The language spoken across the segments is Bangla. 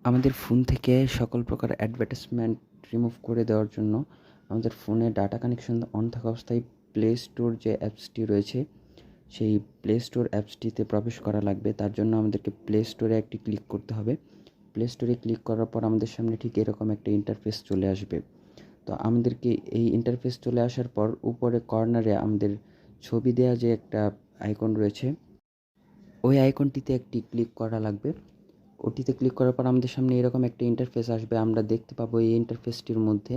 আমাদের ফোন থেকে সকল প্রকার অ্যাডভার্টাইজমেন্ট রিমুভ করে দেওয়ার জন্য আমাদের ফোনে ডাটা কানেকশন অন থাকা অবস্থায় প্লে স্টোর যে অ্যাপসটি রয়েছে সেই প্লে স্টোর অ্যাপসটিতে প্রবেশ করা লাগবে। তার জন্য আমাদেরকে প্লে স্টোরে একটি ক্লিক করতে হবে। প্লে স্টোরে ক্লিক করার পর আমাদের সামনে ঠিক এরকম একটা ইন্টারফেস চলে আসবে। তো আমাদেরকে এই ইন্টারফেস চলে আসার পর উপরে কর্নারে আমাদের ছবি দেওয়া যে একটা আইকন রয়েছে ওই আইকনটিতে একটি ক্লিক করা লাগবে। ওটিতে ক্লিক করার পর আমাদের সামনে এরকম একটা ইন্টারফেস আসবে। আমরা দেখতে পাবো এই ইন্টারফেসটির মধ্যে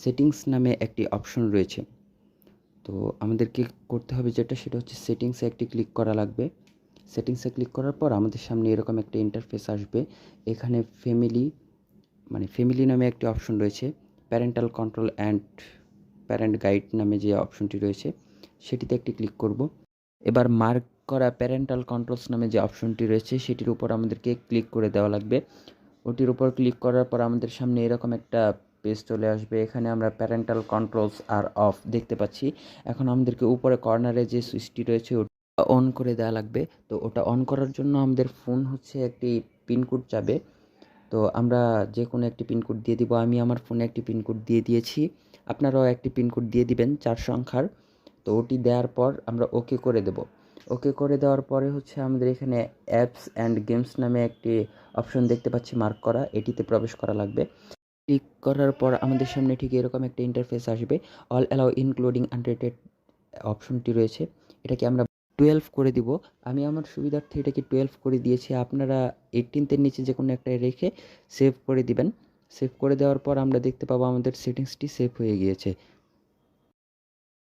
সেটিংস নামে একটি অপশন রয়েছে। তো আমাদেরকে করতে হবে যেটা, সেটা হচ্ছে সেটিংসে একটি ক্লিক করা লাগবে। সেটিংসে ক্লিক করার পর আমাদের সামনে এরকম একটা ইন্টারফেস আসবে। এখানে ফ্যামিলি নামে একটি অপশন রয়েছে। Parental control and parent guide নামে যে অপশনটি রয়েছে সেটিতে একটি ক্লিক করব। এবার মার্ক করা প্যারেন্টাল কন্ট্রোলস নামে যে অপশনটি রয়েছে সেটির উপর আমাদেরকে ক্লিক করে দেওয়া লাগবে। ওটির উপর ক্লিক করার পর আমাদের সামনে এরকম একটা পেজ চলে আসবে। এখানে আমরা প্যারেন্টাল কন্ট্রোলস আর অফ দেখতে পাচ্ছি। এখন আমাদেরকে উপরে কর্নারে যে সুইচটি রয়েছে ওটা অন করে দেওয়া লাগবে। তো ওটা অন করার জন্য আমাদের ফোন হচ্ছে একটি পিনকোড চাবে। তো আমরা যে কোনো একটি পিনকোড দিয়ে দিব। আমি আমার ফোনে একটি পিনকোড দিয়ে দিয়েছি, আপনারাও একটি পিনকোড দিয়ে দিবেন 4 সংখ্যার। তো ওটি দেওয়ার পর আমরা ওকে করে দেব। ওকে করে দেওয়ার পরে হচ্ছে আমাদের এখানে অ্যাপস অ্যান্ড গেমস নামে একটি অপশন দেখতে পাচ্ছি মার্ক করা, এটিতে প্রবেশ করা লাগবে। ক্লিক করার পর আমাদের সামনে ঠিক এরকম একটা ইন্টারফেস আসবে। অল অ্যালাউ ইনক্লুডিং আনরেটেড অপশনটি রয়েছে, এটাকে আমরা 12 করে দিব। আমি আমার সুবিধার্থে এটাকে 12 করে দিয়েছি। আপনারা 18 এর নিচে যে কোনো একটা রেখে সেভ করে দিবেন। সেভ করে দেওয়ার পর আমরা দেখতে পাবো আমাদের সেটিংসটি সেভ হয়ে গিয়েছে।